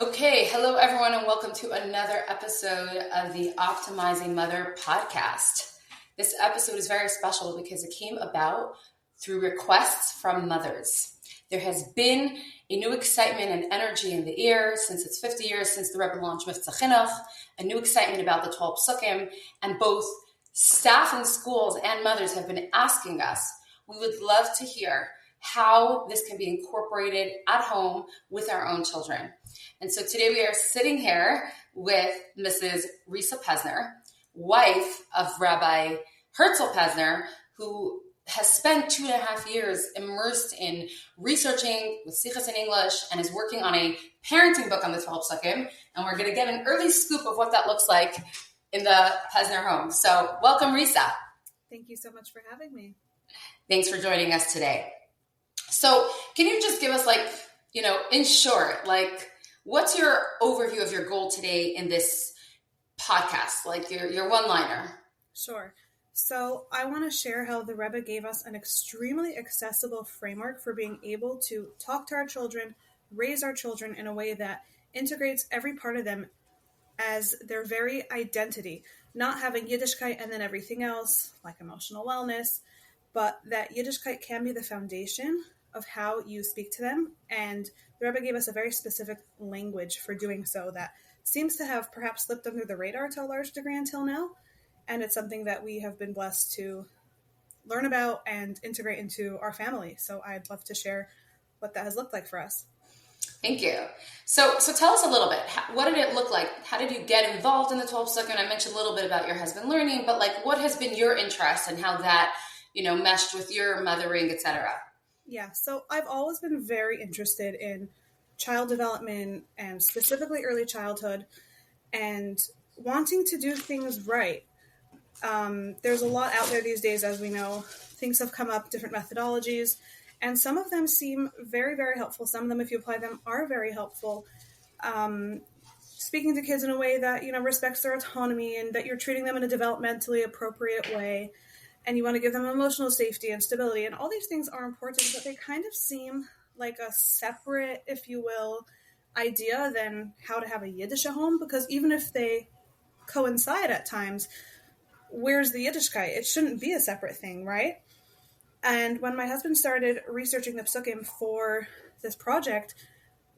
Okay, hello everyone, and welcome to another episode of the Optimizing Mother podcast. This episode is very special because it came about through requests from mothers. There has been a new excitement and energy in the air since it's 50 years since the Rebbe launched Chinuch, a new excitement about the 12 Pesukim, and both staff in schools and mothers have been asking us. We would love to hear how this can be incorporated at home with our own children. And so today we are sitting here with Mrs. Risa Pewzner, wife of Rabbi Herzl Pewzner, who has spent 2.5 years immersed in researching with Sichas in English and is working on a parenting book on the 12 Pesukim. And we're going to get an early scoop of what that looks like in the Pewzner home. So welcome, Risa. Thank you so much for having me. Thanks for joining us today. So can you just give us in short, what's your overview of your goal today in this podcast, your one-liner? Sure. So I want to share how the Rebbe gave us an extremely accessible framework for being able to talk to our children, raise our children in a way that integrates every part of them as their very identity, not having Yiddishkeit and then everything else, like emotional wellness, but that Yiddishkeit can be the foundation of how you speak to them. And the Rebbe gave us a very specific language for doing so that seems to have perhaps slipped under the radar to a large degree until now. And it's something that we have been blessed to learn about and integrate into our family. So I'd love to share what that has looked like for us. Thank you. So tell us a little bit. What did it look like? How did you get involved in the 12 Pesukim? I mentioned a little bit about your husband learning, but what has been your interest and how that, meshed with your mothering, etc.? Yeah, so I've always been very interested in child development and specifically early childhood and wanting to do things right. There's a lot out there these days, as we know. Things have come up, different methodologies, and some of them seem very, very helpful. Some of them, if you apply them, are very helpful. Speaking to kids in a way that, respects their autonomy and that you're treating them in a developmentally appropriate way. And you want to give them emotional safety and stability. And all these things are important, but they kind of seem like a separate, if you will, idea than how to have a Yiddish at home. Because even if they coincide at times, where's the Yiddishkeit? It shouldn't be a separate thing, right? And when my husband started researching the Pesukim for this project,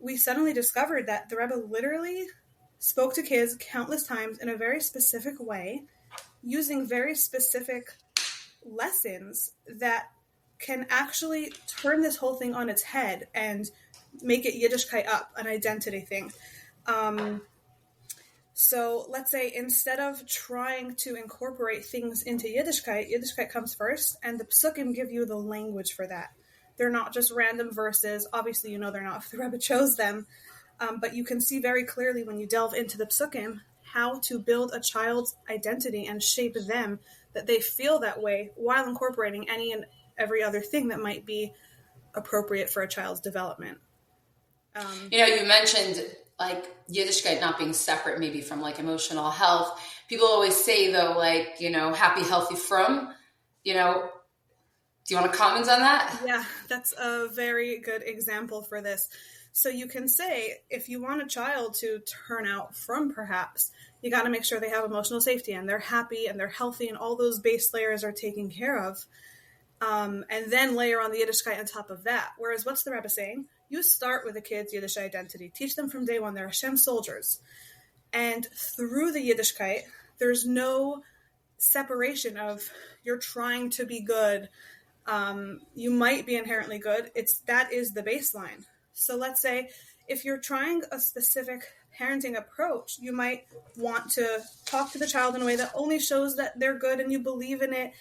we suddenly discovered that the Rebbe literally spoke to kids countless times in a very specific way, using very specific lessons that can actually turn this whole thing on its head and make it Yiddishkeit up, an identity thing. So let's say instead of trying to incorporate things into Yiddishkeit comes first, and the Pesukim give you the language for that. They're not just random verses. Obviously, they're not if the Rebbe chose them, but you can see very clearly when you delve into the Pesukim how to build a child's identity and shape them that they feel that way while incorporating any and every other thing that might be appropriate for a child's development. You mentioned Yiddishkeit not being separate maybe from emotional health. People always say though, happy, healthy, from, do you want to comment on that? Yeah, that's a very good example for this. So you can say, if you want a child to turn out from perhaps, you got to make sure they have emotional safety and they're happy and they're healthy and all those base layers are taken care of. And then layer on the Yiddishkeit on top of that. Whereas what's the Rebbe saying? You start with a kid's Yiddish identity. Teach them from day one. They're Hashem soldiers. And through the Yiddishkeit, there's no separation of you're trying to be good. You might be inherently good. That is the baseline. So let's say if you're trying a specific parenting approach, you might want to talk to the child in a way that only shows that they're good and you believe in it.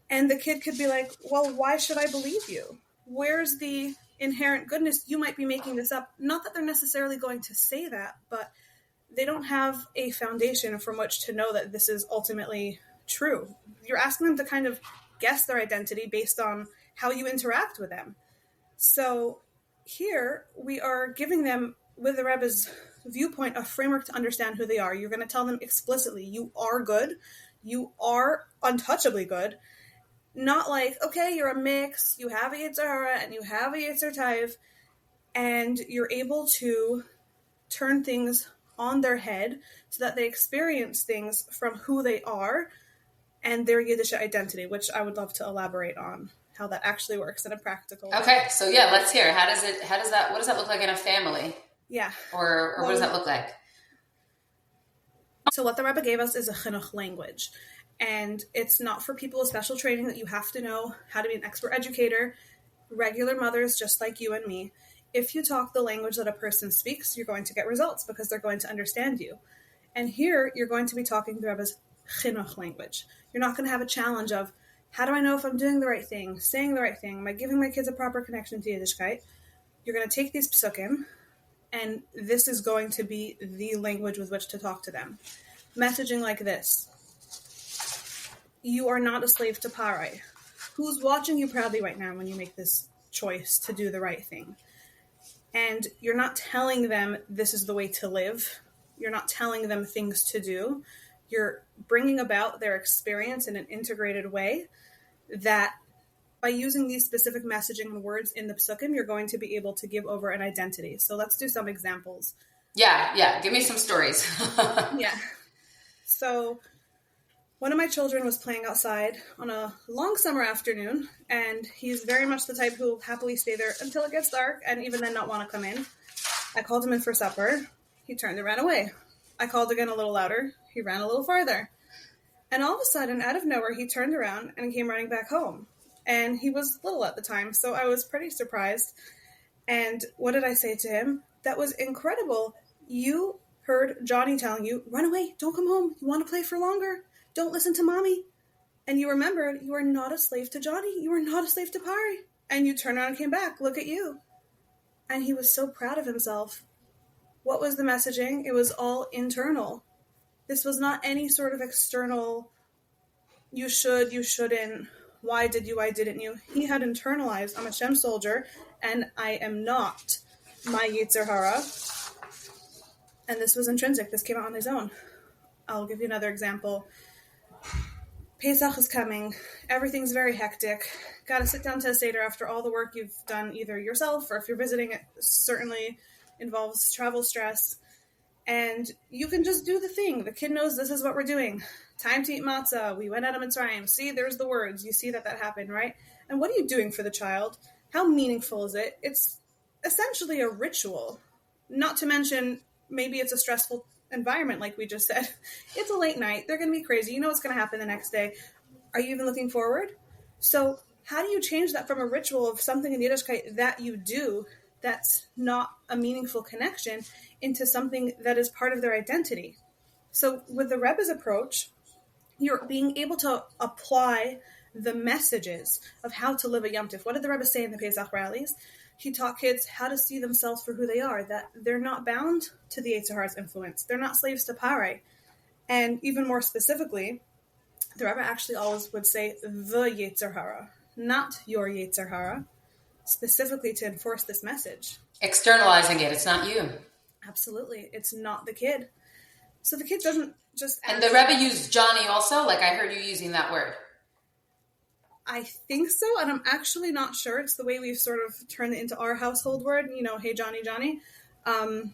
And the kid could be like, well, why should I believe you? Where's the inherent goodness? You might be making this up. Not that they're necessarily going to say that, but they don't have a foundation from which to know that this is ultimately true. You're asking them to kind of guess their identity based on how you interact with them. So here we are giving them, with the Rebbe's viewpoint, a framework to understand who they are. You're going to tell them explicitly, you are good. You are untouchably good. Not like, okay, you're a mix, you have a yetzer hara and you have a yetzer taiv, and you're able to turn things on their head so that they experience things from who they are and their Yiddish identity, which I would love to elaborate on how that actually works in a practical way. Okay, so yeah, let's hear. What does that look like in a family? Yeah. Or what does that look like? So what the Rebbe gave us is a Chinuch language. And it's not for people with special training that you have to know how to be an expert educator. Regular mothers, just like you and me, if you talk the language that a person speaks, you're going to get results because they're going to understand you. And here, you're going to be talking the Rebbe's Chinuch language. You're not going to have a challenge of, how do I know if I'm doing the right thing, saying the right thing, am I giving my kids a proper connection to Yiddishkeit? You're going to take these Pesukim, and this is going to be the language with which to talk to them. Messaging like this. You are not a slave to Parai. Who's watching you proudly right now when you make this choice to do the right thing? And you're not telling them this is the way to live. You're not telling them things to do. You're bringing about their experience in an integrated way that by using these specific messaging and words in the Pesukim, you're going to be able to give over an identity. So let's do some examples. Yeah. Give me some stories. Yeah. So one of my children was playing outside on a long summer afternoon, and he's very much the type who will happily stay there until it gets dark and even then not want to come in. I called him in for supper. He turned and ran away. I called again a little louder. He ran a little farther. And all of a sudden, out of nowhere, he turned around and came running back home. And he was little at the time, so I was pretty surprised. And what did I say to him? That was incredible. You heard Johnny telling you, run away, don't come home. You want to play for longer? Don't listen to mommy. And you remembered you are not a slave to Johnny. You are not a slave to Pari. And you turned around and came back. Look at you. And he was so proud of himself. What was the messaging? It was all internal. This was not any sort of external, you should, you shouldn't, why did you, why didn't you? He had internalized, I'm a Hashem soldier, and I am not my yetzer hara. And this was intrinsic. This came out on his own. I'll give you another example. Pesach is coming. Everything's very hectic. Got to sit down to a Seder after all the work you've done, either yourself or if you're visiting, it certainly involves travel stress. And you can just do the thing. The kid knows this is what we're doing. Time to eat matzah. We went out of Mitzrayim. See, there's the words. You see that happened, right? And what are you doing for the child? How meaningful is it? It's essentially a ritual. Not to mention, maybe it's a stressful environment, like we just said. It's a late night. They're going to be crazy. You know what's going to happen the next day. Are you even looking forward? So how do you change that from a ritual of something in Yiddishkeit that you do that's not a meaningful connection into something that is part of their identity? So with the Rebbe's approach, you're being able to apply the messages of how to live a Yom Tov. What did the Rebbe say in the Pesach rallies? He taught kids how to see themselves for who they are, that they're not bound to the yetzer hara's influence. They're not slaves to Parai. And even more specifically, the Rebbe actually always would say the yetzer hara, not your yetzer hara, specifically to enforce this message. Externalizing it. It's not you. Absolutely. It's not the kid. So the kid doesn't just... And the Rebbe used Johnny also? Like I heard you using that word. I think so, and I'm actually not sure. It's the way we've sort of turned it into our household word, hey, Johnny, Johnny. I'm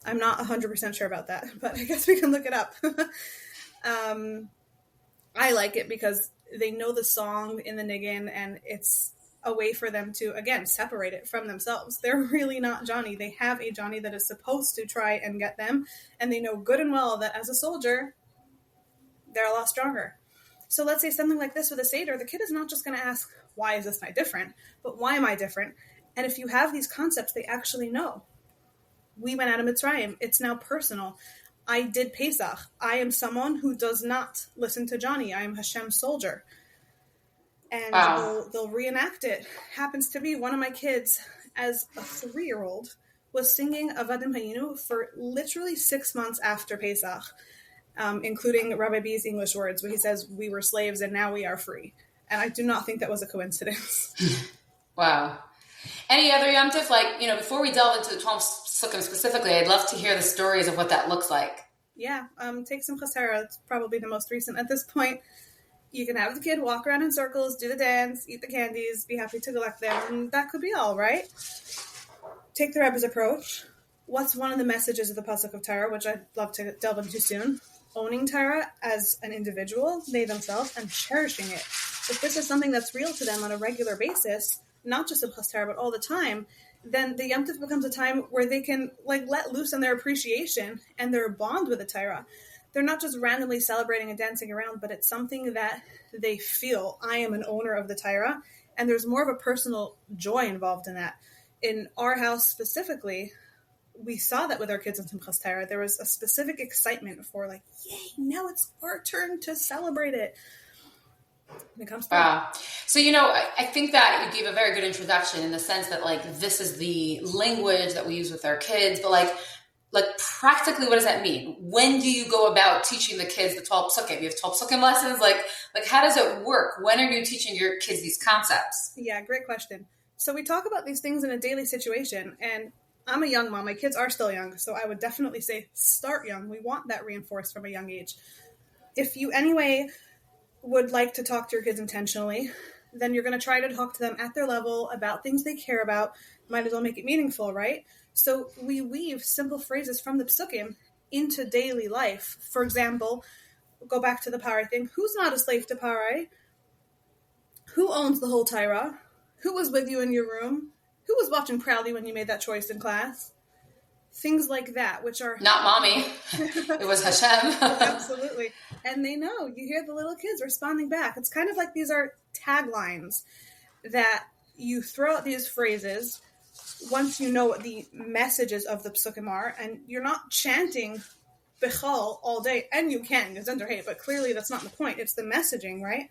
not 100% sure about that, but I guess we can look it up. I like it because they know the song in the niggin, and it's a way for them to, again, separate it from themselves. They're really not Johnny. They have a Johnny that is supposed to try and get them, and they know good and well that as a soldier, they're a lot stronger. So let's say something like this with a Seder, the kid is not just going to ask, why is this night different? But why am I different? And if you have these concepts, they actually know. We went out of Mitzrayim. It's now personal. I did Pesach. I am someone who does not listen to Johnny. I am Hashem's soldier. And they'll reenact it. Happens to be one of my kids, as a 3-year-old, was singing Avadim Hayinu for literally 6 months after Pesach. Including Rabbi B's English words, where he says, we were slaves and now we are free. And I do not think that was a coincidence. Wow. Any other Yom Tov? Before we delve into the 12 Pesukim specifically, I'd love to hear the stories of what that looks like. Yeah, take some chasera. It's probably the most recent at this point. You can have the kid walk around in circles, do the dance, eat the candies, be happy to collect them, and that could be all, right? Take the Rebbe's approach. what's one of the messages of the Pasuk of Torah, which I'd love to delve into soon? Owning Torah as an individual, they themselves, and cherishing it. If this is something that's real to them on a regular basis, not just in Torah, but all the time, then the Yom Tov becomes a time where they can let loose on their appreciation and their bond with the Torah. They're not just randomly celebrating and dancing around, but it's something that they feel. I am an owner of the Torah, and there's more of a personal joy involved in that. In our house specifically, we saw that with our kids in Simchas Torah. There was a specific excitement for yay, now it's our turn to celebrate it. When it comes to wow. So, I think that you gave a very good introduction in the sense that this is the language that we use with our kids, but practically what does that mean? When do you go about teaching the kids the 12 Pesukim? You have 12 Pesukim lessons? How does it work? When are you teaching your kids these concepts? Yeah, great question. So we talk about these things in a daily situation, and I'm a young mom. My kids are still young, so I would definitely say start young. We want that reinforced from a young age. If you anyway would like to talk to your kids intentionally, then you're going to try to talk to them at their level about things they care about. Might as well make it meaningful, right? So we weave simple phrases from the Pesukim into daily life. For example, go back to the Parai thing. Who's not a slave to Parai? Who owns the whole Torah? Who was with you in your room? Who was watching proudly when you made that choice in class? Things like that, which are... Not mommy. It was Hashem. Absolutely. And they know. You hear the little kids responding back. It's kind of like these are taglines that you throw out these phrases once you know what the messages of the Pesukim are, and you're not chanting Bechal all day, and you can, it's under hate, but clearly that's not the point. It's the messaging, right?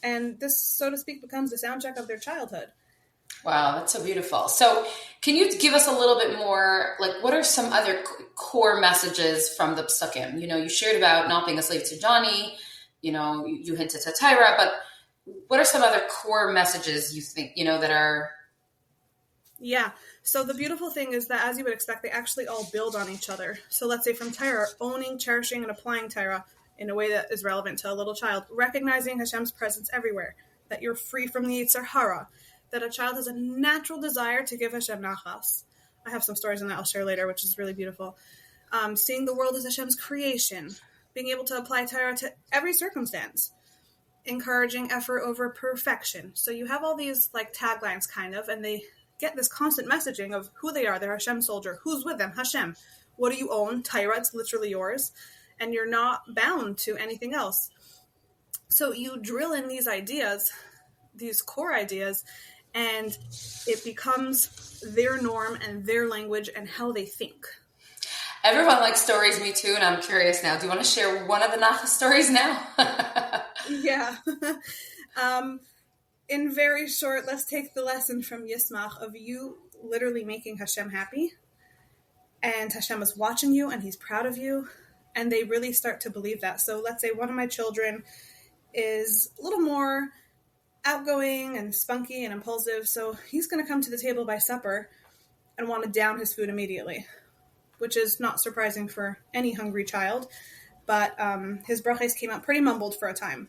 And this, so to speak, becomes the soundtrack of their childhood. Wow, that's so beautiful. So can you give us a little bit more, what are some other core messages from the Pesukim? You shared about not being a slave to Johnny, you hinted to Torah, but what are some other core messages you think, that are... Yeah, so the beautiful thing is that, as you would expect, they actually all build on each other. So let's say from Torah, owning, cherishing, and applying Torah in a way that is relevant to a little child, recognizing Hashem's presence everywhere, that you're free from the yetzer hara, that a child has a natural desire to give Hashem nachas. I have some stories on that I'll share later, which is really beautiful. Seeing the world as Hashem's creation, being able to apply Torah to every circumstance, encouraging effort over perfection. So you have all these taglines kind of, and they get this constant messaging of who they are. They're Hashem soldier. Who's with them? Hashem. What do you own? Torah, it's literally yours. And you're not bound to anything else. So you drill in these ideas, these core ideas, and it becomes their norm and their language and how they think. Everyone likes stories, me too, and I'm curious now. Do you want to share one of the Nachas stories now? Yeah. In very short, let's take the lesson from Yismach of you literally making Hashem happy. And Hashem is watching you and he's proud of you. And they really start to believe that. So let's say one of my children is a little more outgoing and spunky and impulsive. So he's going to come to the table by supper and want to down his food immediately, which is not surprising for any hungry child. But his brachos came out pretty mumbled for a time.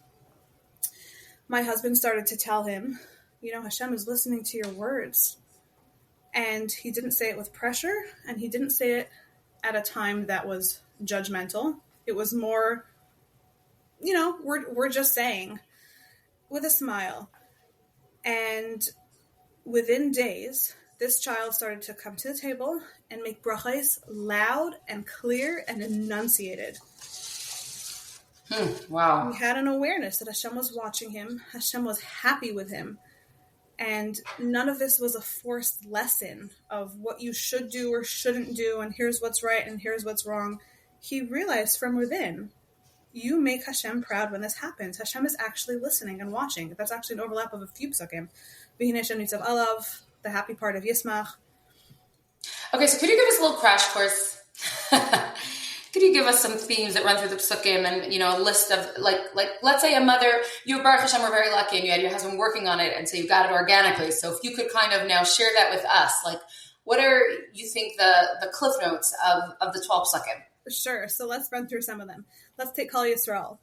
My husband started to tell him, Hashem is listening to your words. And he didn't say it with pressure, and he didn't say it at a time that was judgmental. It was more, we're just saying, with a smile. And within days, this child started to come to the table and make brachos loud and clear and enunciated. Wow. He had an awareness that Hashem was watching him. Hashem was happy with him. And none of this was a forced lesson of what you should do or shouldn't do, and here's what's right and here's what's wrong. He realized from within, you make Hashem proud when this happens. Hashem is actually listening and watching. That's actually an overlap of a few Pesukim. V'hinei Hashem nitzav alav, the happy part of Yismach. Okay, so could you give us a little crash course? Could you give us some themes that run through the Pesukim and, a list of, let's say a mother, you, Baruch Hashem, were very lucky and you had your husband working on it, and so you got it organically. So if you could kind of now share that with us, what are, you think, the cliff notes of the 12 Pesukim? Sure. So let's run through some of them. Let's take Kol Yisrael,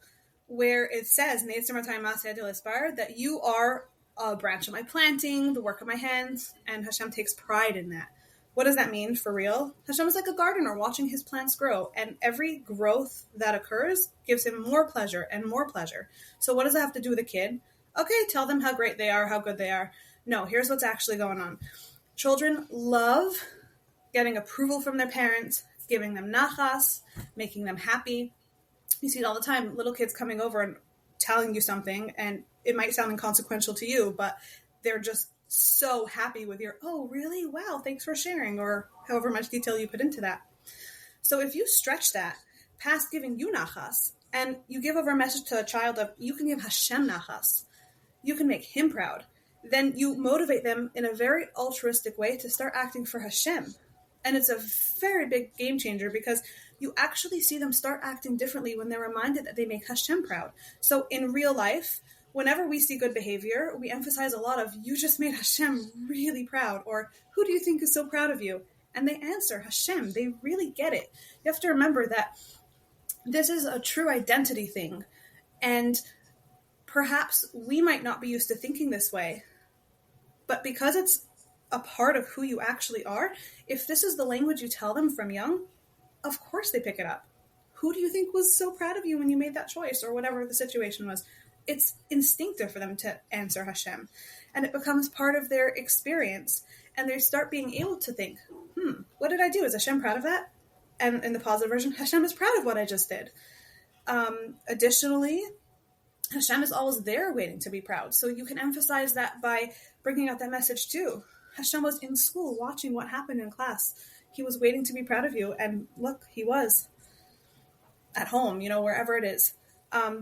where it says, that you are a branch of my planting, the work of my hands, and Hashem takes pride in that. What does that mean for real? Hashem is like a gardener watching his plants grow, and every growth that occurs gives him more pleasure and more pleasure. So what does that have to do with a kid? Okay, tell them how great they are, how good they are. No, here's what's actually going on. Children love getting approval from their parents, giving them nachas, making them happy. You see it all the time, little kids coming over and telling you something, and it might sound inconsequential to you, but they're just so happy with your, oh, really? Wow, thanks for sharing, or however much detail you put into that. So if you stretch that past giving you nachas, and you give over a message to a child of, you can give Hashem nachas, you can make him proud, then you motivate them in a very altruistic way to start acting for Hashem. And it's a very big game changer because you actually see them start acting differently when they're reminded that they make Hashem proud. So in real life, whenever we see good behavior, we emphasize a lot of, you just made Hashem really proud, or who do you think is so proud of you? And they answer, Hashem. They really get it. You have to remember that this is a true identity thing. And perhaps we might not be used to thinking this way, but because it's a part of who you actually are, if this is the language you tell them from young, of course they pick it up. Who do you think was so proud of you when you made that choice, or whatever the situation was? It's instinctive for them to answer Hashem, and it becomes part of their experience, and they start being able to think, what did I do? Is Hashem proud of that? And in the positive version, Hashem is proud of what I just did. Additionally, Hashem is always there waiting to be proud, so you can emphasize that by bringing out that message too. Hashem was in school watching what happened in class. He was waiting to be proud of you, and look, he was at home, wherever it is.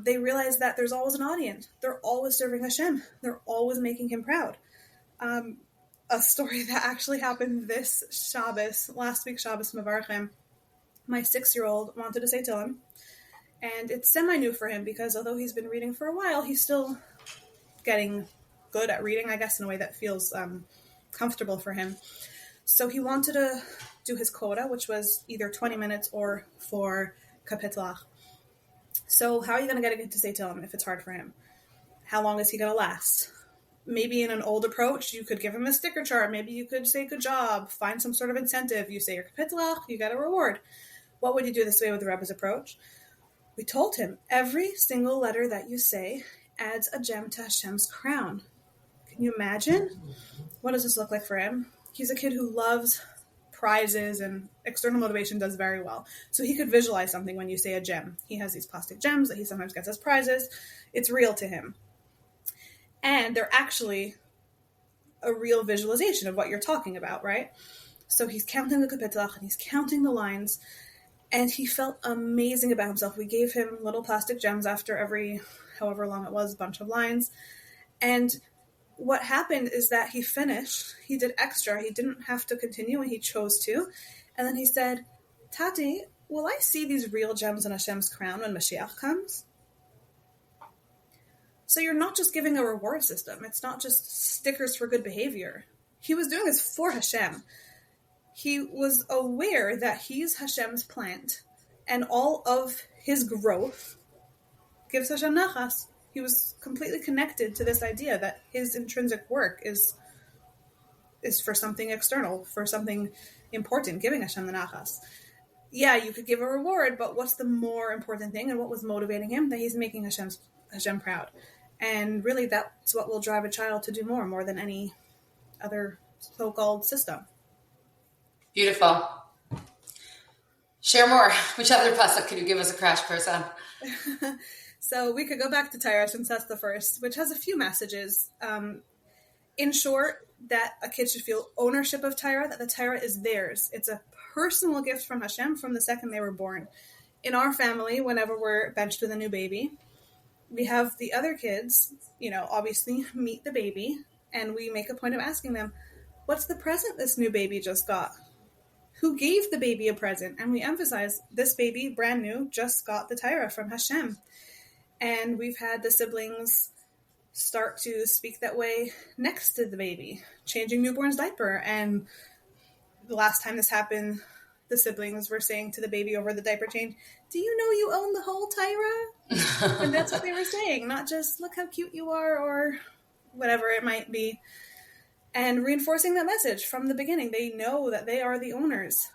They realize that there's always an audience. They're always serving Hashem. They're always making him proud. A story that actually happened this Shabbos, last week Shabbos Mevarchim, my 6-year-old wanted to say Tehillim, and it's semi-new for him because although he's been reading for a while, he's still getting good at reading, I guess, in a way that feels comfortable for him. So he wanted to do his quota, which was either 20 minutes or 4 kapitlach. So how are you going to get it to say Tehillim if it's hard for him? How long is he going to last? Maybe in an old approach, you could give him a sticker chart. Maybe you could say, good job, find some sort of incentive. You say your kapitlach, you get a reward. What would you do this way with the Rebbe's approach? We told him, every single letter that you say adds a gem to Hashem's crown. Can you imagine? What does this look like for him? He's a kid who loves prizes, and external motivation does very well. So he could visualize something when you say a gem. He has these plastic gems that he sometimes gets as prizes. It's real to him. And they're actually a real visualization of what you're talking about, right? So he's counting the kapitlach, and he's counting the lines, and he felt amazing about himself. We gave him little plastic gems after every, however long it was, bunch of lines. And what happened is that he finished, he did extra, he didn't have to continue, and he chose to. And then he said, Tati, will I see these real gems in Hashem's crown when Mashiach comes? So you're not just giving a reward system. It's not just stickers for good behavior. He was doing this for Hashem. He was aware that he's Hashem's plant, and all of his growth gives Hashem nachas. He was completely connected to this idea that his intrinsic work is for something external, for something important, giving Hashem the nachas. Yeah, you could give a reward, but what's the more important thing, and what was motivating him? That he's making Hashem proud. And really, that's what will drive a child to do more than any other so-called system. Beautiful. Share more. Which other pasuk could you give us a crash course on? So we could go back to Torah since that's the first, which has a few messages. In short, that a kid should feel ownership of Torah, that the Torah is theirs. It's a personal gift from Hashem from the second they were born. In our family, whenever we're benched with a new baby, we have the other kids, obviously meet the baby, and we make a point of asking them, what's the present this new baby just got? Who gave the baby a present? And we emphasize, this baby, brand new, just got the Torah from Hashem. And we've had the siblings start to speak that way next to the baby, changing newborn's diaper. And the last time this happened, the siblings were saying to the baby over the diaper change, do you know you own the whole Torah? And that's what they were saying, not just look how cute you are or whatever it might be. And reinforcing that message from the beginning. They know that they are the owners.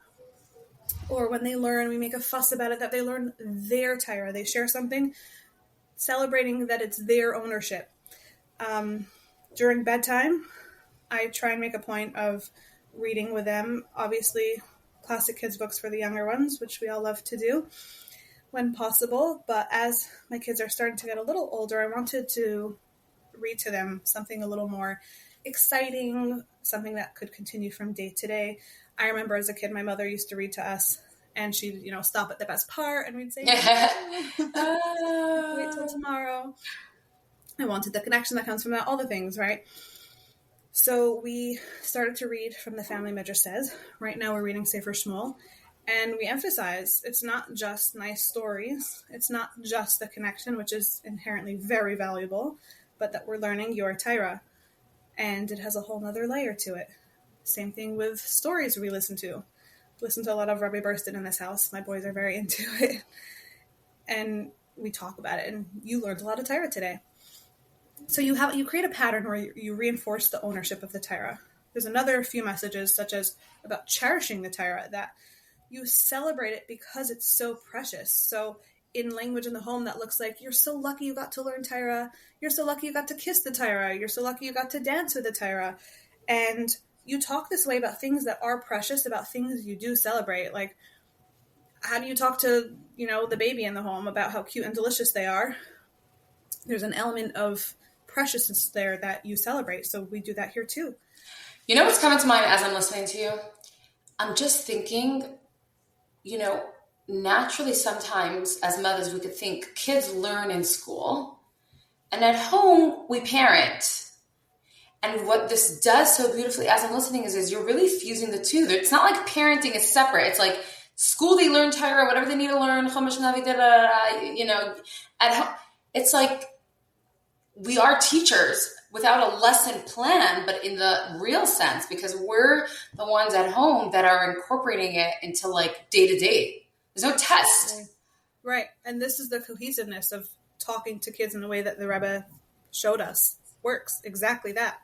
Or when they learn, we make a fuss about it, that they learn their Torah. They share something, celebrating that it's their ownership. During bedtime, I try and make a point of reading with them. Obviously, classic kids books for the younger ones, which we all love to do when possible. But as my kids are starting to get a little older, I wanted to read to them something a little more exciting, something that could continue from day to day. I remember as a kid, my mother used to read to us, and she'd, stop at the best part, and we'd say, wait till tomorrow. I wanted the connection that comes from that, all the things, right? So we started to read from the family Midrash says. Right now we're reading Sefer Shmuel, and we emphasize it's not just nice stories. It's not just the connection, which is inherently very valuable, but that we're learning your Torah. And it has a whole nother layer to it. Same thing with stories we listen to. Listen to a lot of Rebbe Burston in this house. My boys are very into it. And we talk about it. And you learned a lot of Torah today. So you create a pattern where you reinforce the ownership of the Torah. There's another few messages, such as about cherishing the Torah, that you celebrate it because it's so precious. So in language in the home, that looks like, you're so lucky you got to learn Torah. You're so lucky you got to kiss the Torah. You're so lucky you got to dance with the Torah. And you talk this way about things that are precious, about things you do celebrate. Like, how do you talk to, the baby in the home about how cute and delicious they are? There's an element of preciousness there that you celebrate. So we do that here too. You know what's coming to mind as I'm listening to you? I'm just thinking, naturally sometimes as mothers we could think kids learn in school, and at home we parent. And what this does so beautifully as I'm listening is you're really fusing the two. It's not like parenting is separate. It's like school, they learn Torah, whatever they need to learn, Chumash Navi, at home. It's like we are teachers without a lesson plan, but in the real sense, because we're the ones at home that are incorporating it into like day to day. There's no test. Right. And this is the cohesiveness of talking to kids in the way that the Rebbe showed us. Works exactly that.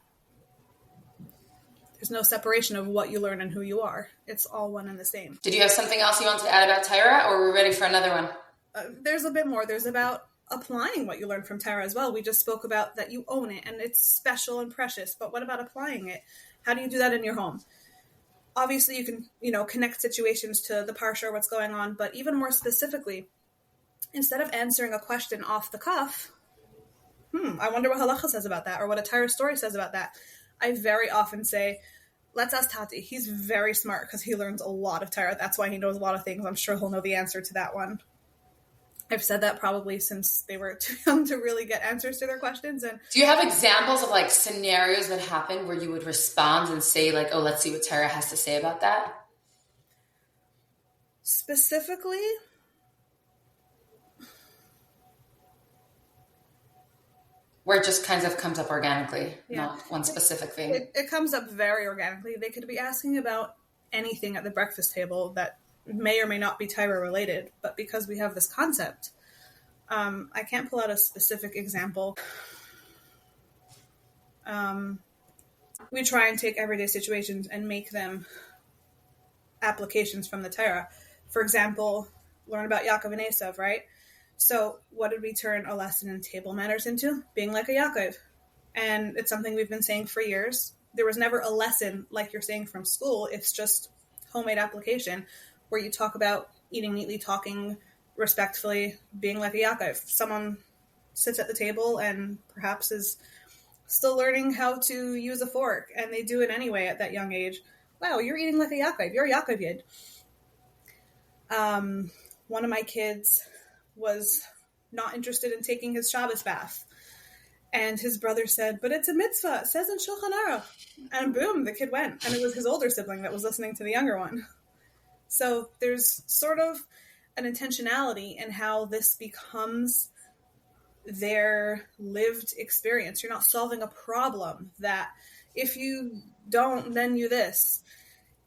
There's no separation of what you learn and who you are. It's all one and the same. Did you have something else you wanted to add about Torah, or are we ready for another one? There's a bit more. There's about applying what you learn from Torah as well. We just spoke about that you own it and it's special and precious, but what about applying it? How do you do that in your home? Obviously you can, connect situations to the parsha or what's going on, but even more specifically, instead of answering a question off the cuff, I wonder what halacha says about that, or what a Torah story says about that. I very often say, let's ask Tati. He's very smart because he learns a lot of Torah. That's why he knows a lot of things. I'm sure he'll know the answer to that one. I've said that probably since they were too young to really get answers to their questions. And do you have examples of like scenarios that happen where you would respond and say like, oh, let's see what Torah has to say about that? Specifically, where it just kind of comes up organically, not one specific thing. It comes up very organically. They could be asking about anything at the breakfast table that may or may not be Torah related, but because we have this concept, I can't pull out a specific example. We try and take everyday situations and make them applications from the Torah. For example, learn about Yaakov and Esav, right? So what did we turn a lesson in table manners into? Being like a Yaakov. And it's something we've been saying for years. There was never a lesson like you're saying from school. It's just homemade application where you talk about eating neatly, talking respectfully, being like a Yaakov. Someone sits at the table and perhaps is still learning how to use a fork, and they do it anyway at that young age. Wow, you're eating like a Yaakov. You're a Yaakov Yid. One of my kids was not interested in taking his Shabbos bath. And his brother said, but it's a mitzvah. It says in Shulchan Aruch. And boom, the kid went. And it was his older sibling that was listening to the younger one. So there's sort of an intentionality in how this becomes their lived experience. You're not solving a problem that if you don't, then you this.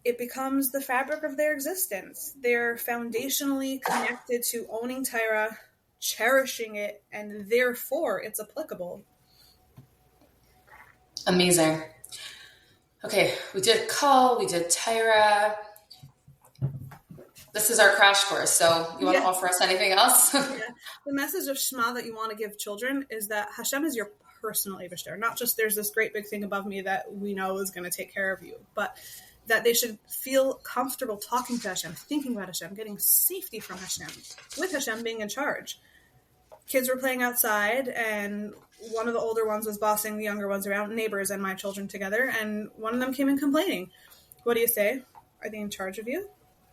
It becomes the fabric of their existence. They're foundationally connected to owning Torah, cherishing it, and therefore it's applicable. Amazing. Okay, we did Kol, we did Tyra. This is our crash course, so you want to offer us anything else? The message of Shema that you want to give children is that Hashem is your personal Eibishter. Not just there's this great big thing above me that we know is going to take care of you, but that they should feel comfortable talking to Hashem, thinking about Hashem, getting safety from Hashem, with Hashem being in charge. Kids were playing outside, and one of the older ones was bossing the younger ones around, neighbors and my children together, and one of them came in complaining. What do you say? Are they in charge of you?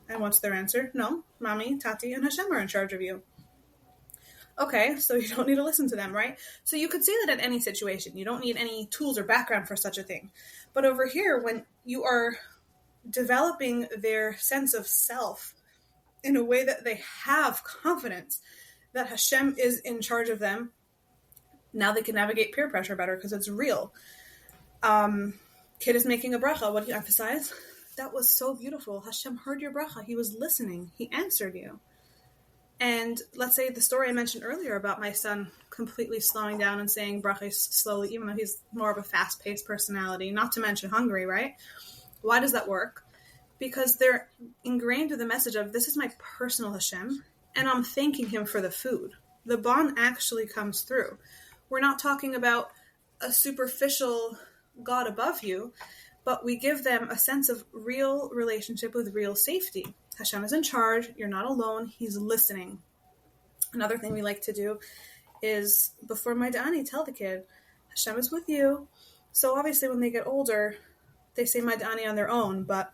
And what's their answer? No, Mommy, Tati, and Hashem are in charge of you. Okay, so you don't need to listen to them, right? So you could say that in any situation. You don't need any tools or background for such a thing. But over here, when you are developing their sense of self in a way that they have confidence that Hashem is in charge of them, now they can navigate peer pressure better because it's real. Kid is making a bracha. What do you emphasize? That was so beautiful. Hashem heard your bracha. He was listening. He answered you. And let's say the story I mentioned earlier about my son completely slowing down and saying bracha slowly, even though he's more of a fast-paced personality, not to mention hungry, right? Why does that work? Because they're ingrained with the message of, this is my personal Hashem, and I'm thanking him for the food. The bond actually comes through. We're not talking about a superficial God above you, but we give them a sense of real relationship with real safety. Hashem is in charge. You're not alone. He's listening. Another thing we like to do is, before my Dani, tell the kid, Hashem is with you. So obviously when they get older, they say my Dani on their own, but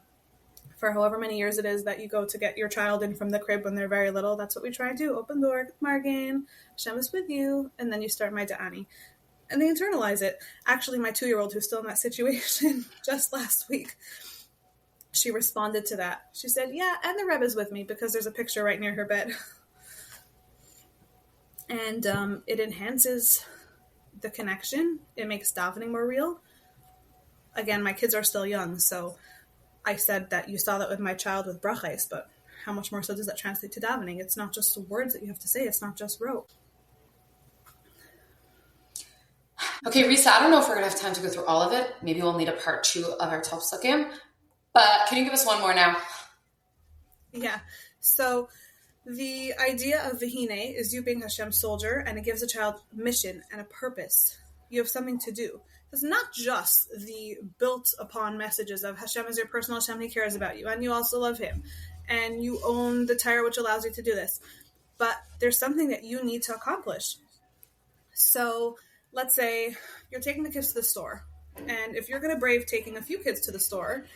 for however many years it is that you go to get your child in from the crib when they're very little, that's what we try to do. Open door, Margain, Hashem is with you, and then you start my Dani. And they internalize it. Actually, my 2-year-old, who's still in that situation, just last week, she responded to that. She said, yeah, and the Rebbe's with me, because there's a picture right near her bed. And it enhances the connection. It makes davening more real. Again, my kids are still young, so I said that you saw that with my child with brachos, but how much more so does that translate to davening? It's not just words that you have to say. It's not just rote. Okay, Risa, I don't know if we're going to have time to go through all of it. Maybe we'll need a part 2 of our Pesukim. But can you give us one more now? Yeah. So the idea of Vihine is you being Hashem's soldier, and it gives a child mission and a purpose. You have something to do. It's not just the built upon messages of Hashem is your personal Hashem, he cares about you, and you also love him, and you own the Torah which allows you to do this. But there's something that you need to accomplish. So let's say you're taking the kids to the store, and if you're going to brave taking a few kids to the store,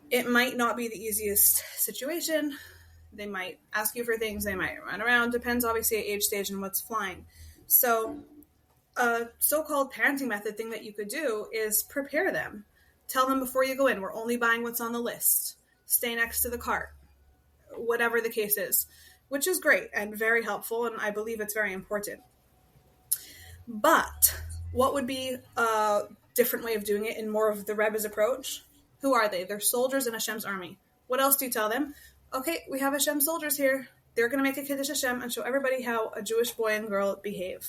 it might not be the easiest situation. They might ask you for things. They might run around. Depends, obviously, at age stage and what's flying. So a so-called parenting method thing that you could do is prepare them. Tell them before you go in, we're only buying what's on the list. Stay next to the cart. Whatever the case is, which is great and very helpful, and I believe it's very important. But what would be a different way of doing it in more of the Rebbe's approach? Who are they? They're soldiers in Hashem's army. What else do you tell them? Okay, we have Hashem soldiers here. They're going to make a Kiddush Hashem and show everybody how a Jewish boy and girl behave.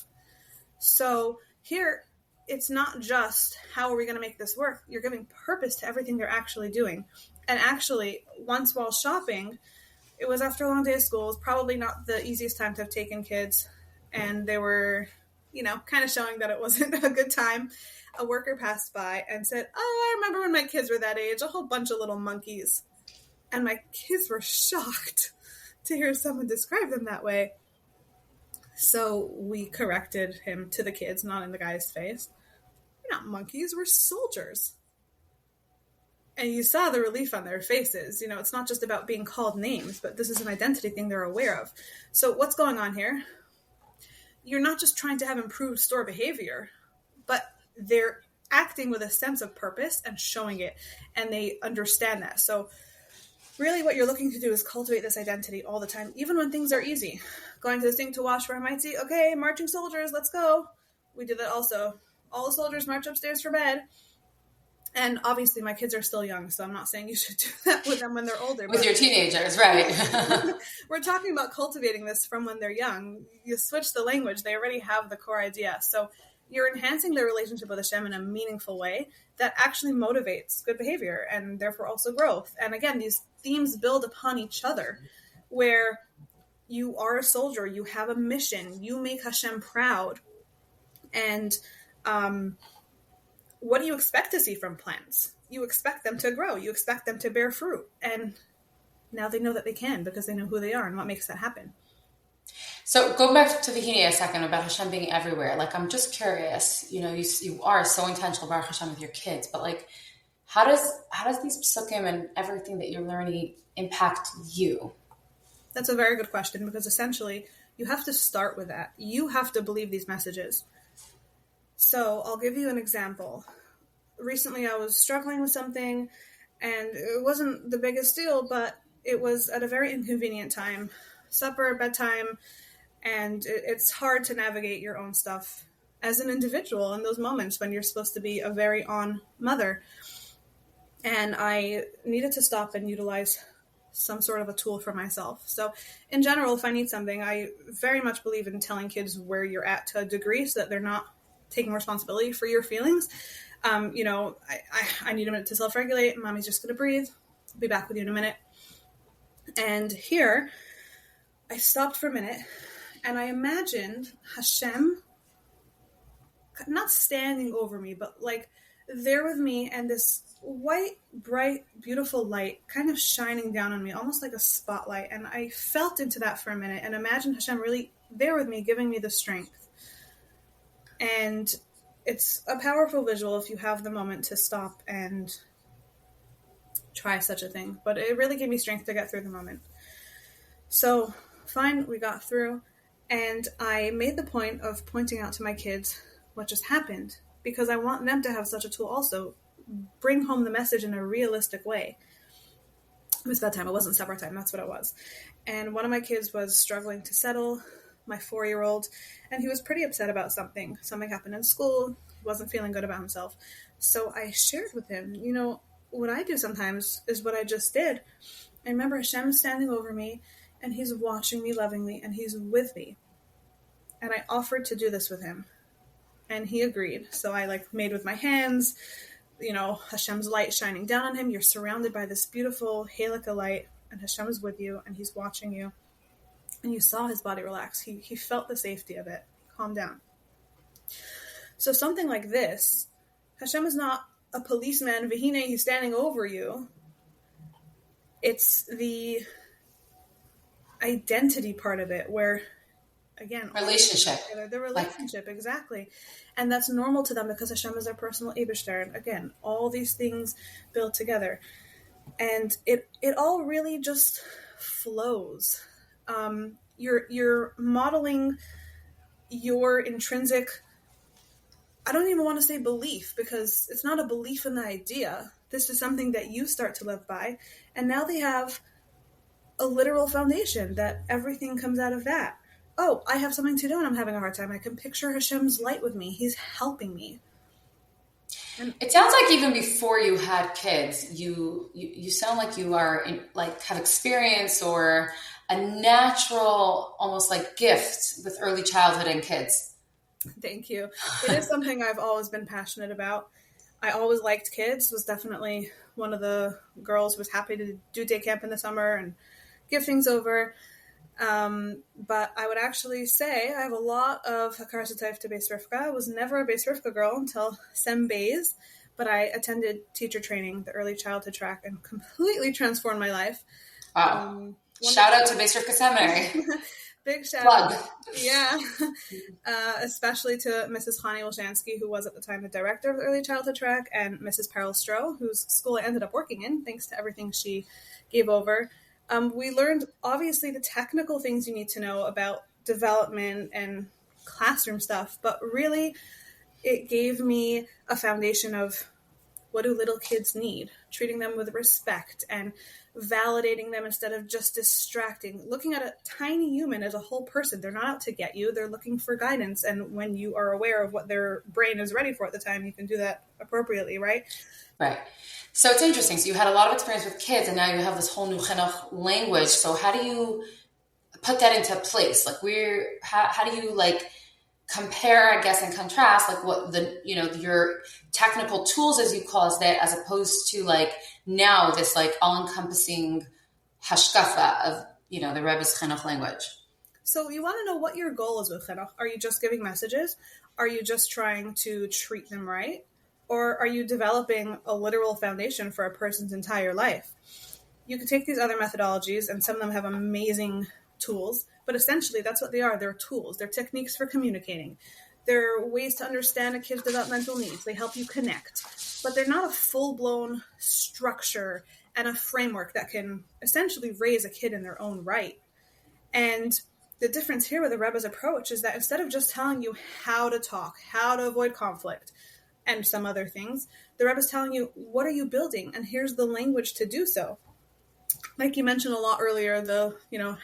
So here, it's not just how are we going to make this work. You're giving purpose to everything they're actually doing. And actually, once while shopping, it was after a long day of school. It was probably not the easiest time to have taken kids. And they were, kind of showing that it wasn't a good time. A worker passed by and said, I remember when my kids were that age, a whole bunch of little monkeys. And my kids were shocked to hear someone describe them that way. So we corrected him to the kids, not in the guy's face. We're not monkeys, we're soldiers. And you saw the relief on their faces. It's not just about being called names, but this is an identity thing they're aware of. So what's going on here? You're not just trying to have improved store behavior, but they're acting with a sense of purpose and showing it, and they understand that. So really what you're looking to do is cultivate this identity all the time, even when things are easy. Going to the sink to wash for Hamaitzi, okay, marching soldiers, let's go. We did that also. All the soldiers march upstairs for bed. And obviously my kids are still young, so I'm not saying you should do that with them when they're older. With your teenagers, right. We're talking about cultivating this from when they're young. You switch the language, they already have the core idea. So you're enhancing their relationship with Hashem in a meaningful way that actually motivates good behavior and therefore also growth. And again, these themes build upon each other, where you are a soldier, you have a mission, you make Hashem proud. And what do you expect to see from plants? You expect them to grow. You expect them to bear fruit. And now they know that they can, because they know who they are and what makes that happen. So going back to Vihini a second about Hashem being everywhere, like, I'm just curious, you know, you are so intentional about Hashem with your kids, but like, how does these Pesukim and everything that you're learning impact you? That's a very good question, because essentially you have to start with that. You have to believe these messages. So I'll give you an example. Recently I was struggling with something, and it wasn't the biggest deal, but it was at a very inconvenient time. Supper, bedtime, and it's hard to navigate your own stuff as an individual in those moments when you're supposed to be a very on mother. And I needed to stop and utilize some sort of a tool for myself. So in general, if I need something, I very much believe in telling kids where you're at to a degree so that they're not taking responsibility for your feelings. You know, I need a minute to self-regulate. Mommy's just going to breathe. I'll be back with you in a minute. And here, I stopped for a minute, and I imagined Hashem not standing over me, but like there with me, and this white, bright, beautiful light kind of shining down on me, almost like a spotlight. And I felt into that for a minute and imagined Hashem really there with me, giving me the strength. And it's a powerful visual if you have the moment to stop and try such a thing. But it really gave me strength to get through the moment. So fine, we got through, and I made the point of pointing out to my kids what just happened, because I want them to have such a tool also. Bring home the message in a realistic way. It was bedtime. It wasn't supper time. That's what it was. And one of my kids was struggling to settle, my 4-year-old, and he was pretty upset about something. Something happened in school. He wasn't feeling good about himself. So I shared with him, you know, what I do sometimes is what I just did. I remember Hashem standing over me, and he's watching me lovingly, and he's with me. And I offered to do this with him, and he agreed. So I made with my hands, you know, Hashem's light shining down on him. You're surrounded by this beautiful halakha light, and Hashem is with you, and he's watching you. And you saw his body relax. He felt the safety of it. Calm down. So something like this, Hashem is not a policeman. Vihine, he's standing over you. It's the identity part of it, where, again, relationship. The relationship, exactly. And that's normal to them because Hashem is their personal Eibishter. And again, all these things build together. And it all really just flows. You're modeling your intrinsic, I don't even want to say belief, because it's not a belief in the idea. This is something that you start to live by. And now they have a literal foundation that everything comes out of that. Oh, I have something to do and I'm having a hard time. I can picture Hashem's light with me. He's helping me. And it sounds like even before you had kids, you sound like you are have experience or a natural, almost like gift with early childhood and kids. Thank you. It is something I've always been passionate about. I always liked kids, was definitely one of the girls who was happy to do day camp in the summer and give things over. But I would actually say I have a lot of Hakar Satayf to Beis Rivka. I was never a Beis Rivka girl until Sem Beis, but I attended teacher training, the early childhood track, and completely transformed my life. Wow. Shout out to Beis Rivka Seminary. Big shout Plug. out. Yeah. Especially to Mrs. Hani Wolshansky, who was at the time the director of the early childhood track, and Mrs. Peril Stroh, whose school I ended up working in, thanks to everything she gave over. We learned, obviously, the technical things you need to know about development and classroom stuff, but really it gave me a foundation of what do little kids need, treating them with respect and validating them instead of just distracting, looking at a tiny human as a whole person. They're not out to get you. They're looking for guidance. And when you are aware of what their brain is ready for at the time, you can do that appropriately, right? Right. So it's interesting. So you had a lot of experience with kids, and now you have this whole new chinuch language. So how do you put that into place? How do you compare, I guess, and contrast like what your technical tools, as you call it, as opposed to like now this like all-encompassing hashkafa of, the Rebbe's Chinuch language. So you want to know what your goal is with Chinuch. Are you just giving messages? Are you just trying to treat them right? Or are you developing a literal foundation for a person's entire life? You can take these other methodologies, and some of them have amazing tools, but essentially that's what they are. They're tools. They're techniques for communicating. They're ways to understand a kid's developmental needs. They help you connect, but they're not a full-blown structure and a framework that can essentially raise a kid in their own right. And the difference here with the Rebbe's approach is that instead of just telling you how to talk, how to avoid conflict, and some other things, the Rebbe is telling you, what are you building? And here's the language to do so. Like you mentioned a lot earlier, the,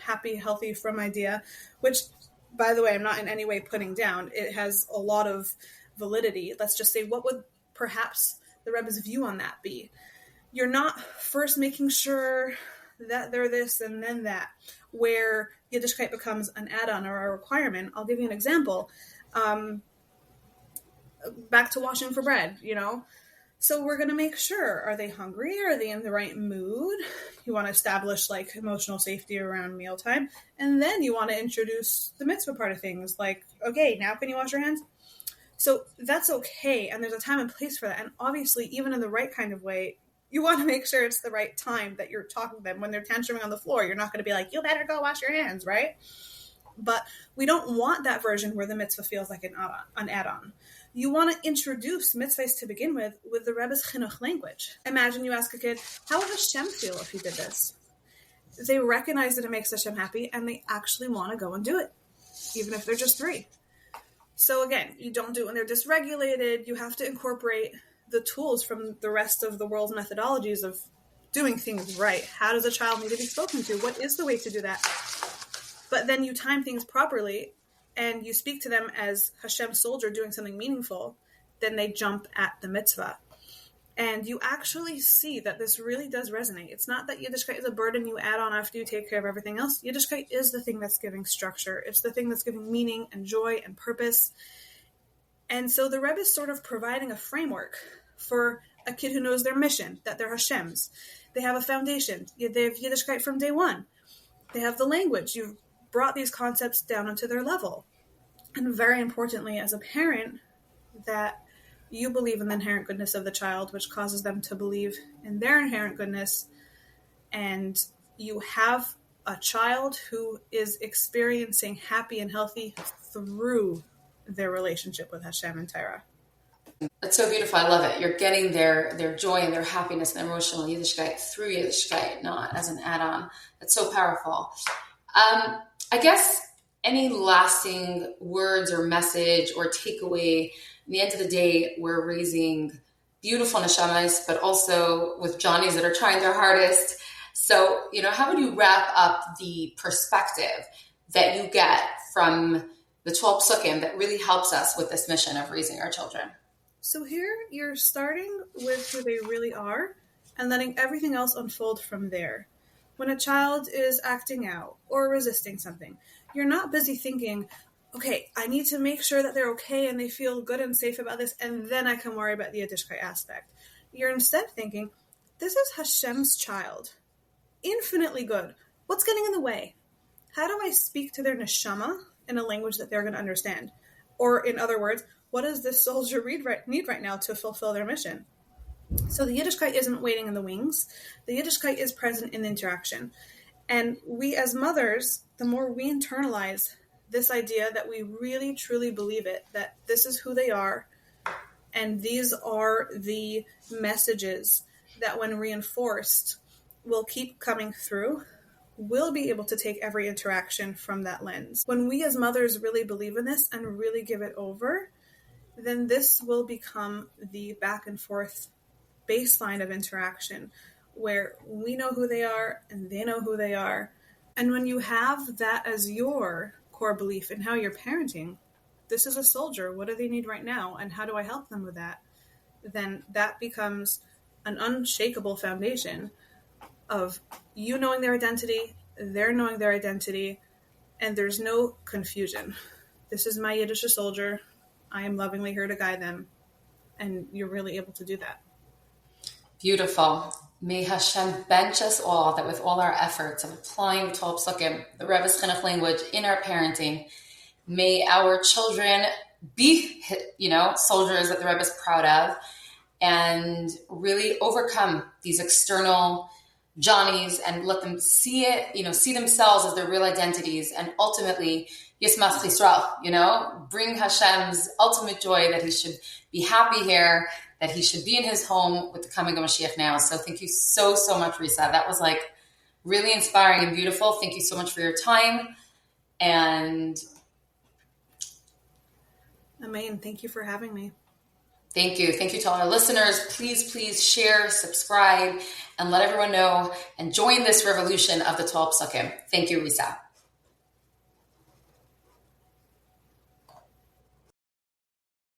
happy, healthy, from idea, which, by the way, I'm not in any way putting down. It has a lot of validity. Let's just say, what would perhaps the Rebbe's view on that be? You're not first making sure that they're this and then that, where Yiddishkeit becomes an add-on or a requirement. I'll give you an example. Back to washing for bread, So we're going to make sure, are they hungry? Are they in the right mood? You want to establish like emotional safety around mealtime. And then you want to introduce the mitzvah part of things like, okay, now can you wash your hands? So that's okay. And there's a time and place for that. And obviously, even in the right kind of way, you want to make sure it's the right time that you're talking to them. When they're tantruming on the floor, you're not going to be like, you better go wash your hands, right? But we don't want that version where the mitzvah feels like an add-on. You want to introduce mitzvahs to begin with the Rebbe's Chinuch language. Imagine you ask a kid, how would Hashem feel if he did this? They recognize that it makes Hashem happy, and they actually want to go and do it, even if they're just 3. So again, you don't do it when they're dysregulated. You have to incorporate the tools from the rest of the world's methodologies of doing things right. How does a child need to be spoken to? What is the way to do that? But then you time things properly, and you speak to them as Hashem's soldier doing something meaningful, then they jump at the mitzvah. And you actually see that this really does resonate. It's not that Yiddishkeit is a burden you add on after you take care of everything else. Yiddishkeit is the thing that's giving structure. It's the thing that's giving meaning and joy and purpose. And so the Rebbe is sort of providing a framework for a kid who knows their mission, that they're Hashem's. They have a foundation. They have Yiddishkeit from day one. They have the language. You've brought these concepts down onto their level. And very importantly, as a parent, that you believe in the inherent goodness of the child, which causes them to believe in their inherent goodness. And you have a child who is experiencing happy and healthy through their relationship with Hashem and Torah. That's so beautiful. I love it. You're getting their joy and their happiness and their emotional Yiddishkeit through Yiddishkeit, not as an add-on. That's so powerful. I guess any lasting words or message or takeaway. At the end of the day, we're raising beautiful neshamas, but also with Johnnies that are trying their hardest. So, how would you wrap up the perspective that you get from the 12 Pesukim that really helps us with this mission of raising our children? So here you're starting with who they really are and letting everything else unfold from there. When a child is acting out or resisting something, you're not busy thinking, okay, I need to make sure that they're okay and they feel good and safe about this, and then I can worry about the Yiddishkeit aspect. You're instead thinking, this is Hashem's child. Infinitely good. What's getting in the way? How do I speak to their neshama in a language that they're going to understand? Or in other words, what does this soldier need right now to fulfill their mission? So the Yiddishkeit isn't waiting in the wings. The Yiddishkeit is present in the interaction. And we as mothers, the more we internalize this idea that we really truly believe it, that this is who they are, and these are the messages that when reinforced will keep coming through, we'll be able to take every interaction from that lens. When we as mothers really believe in this and really give it over, then this will become the back and forth baseline of interaction where we know who they are and they know who they are. And when you have that as your core belief in how you're parenting, this is a soldier, what do they need right now and how do I help them with that? Then that becomes an unshakable foundation of you knowing their identity, they're knowing their identity, and there's no confusion. this is my Yiddish soldier. I am lovingly here to guide them. And you're really able to do that. Beautiful. May Hashem bench us all that with all our efforts of applying the 12 Pesukim, the Rebbe's Chinuch language in our parenting, may our children be, soldiers that the Rebbe is proud of and really overcome these external Johnnies and let them see it, see themselves as their real identities and ultimately Yismas Yisrael, bring Hashem's ultimate joy that he should be happy here, that he should be in his home with the coming of Mashiach now. So thank you so, so much, Risa. That was really inspiring and beautiful. Thank you so much for your time. And Amen. Thank you for having me. Thank you. Thank you to all our listeners. Please, please share, subscribe, and let everyone know and join this revolution of the 12 Pesukim. Thank you, Risa.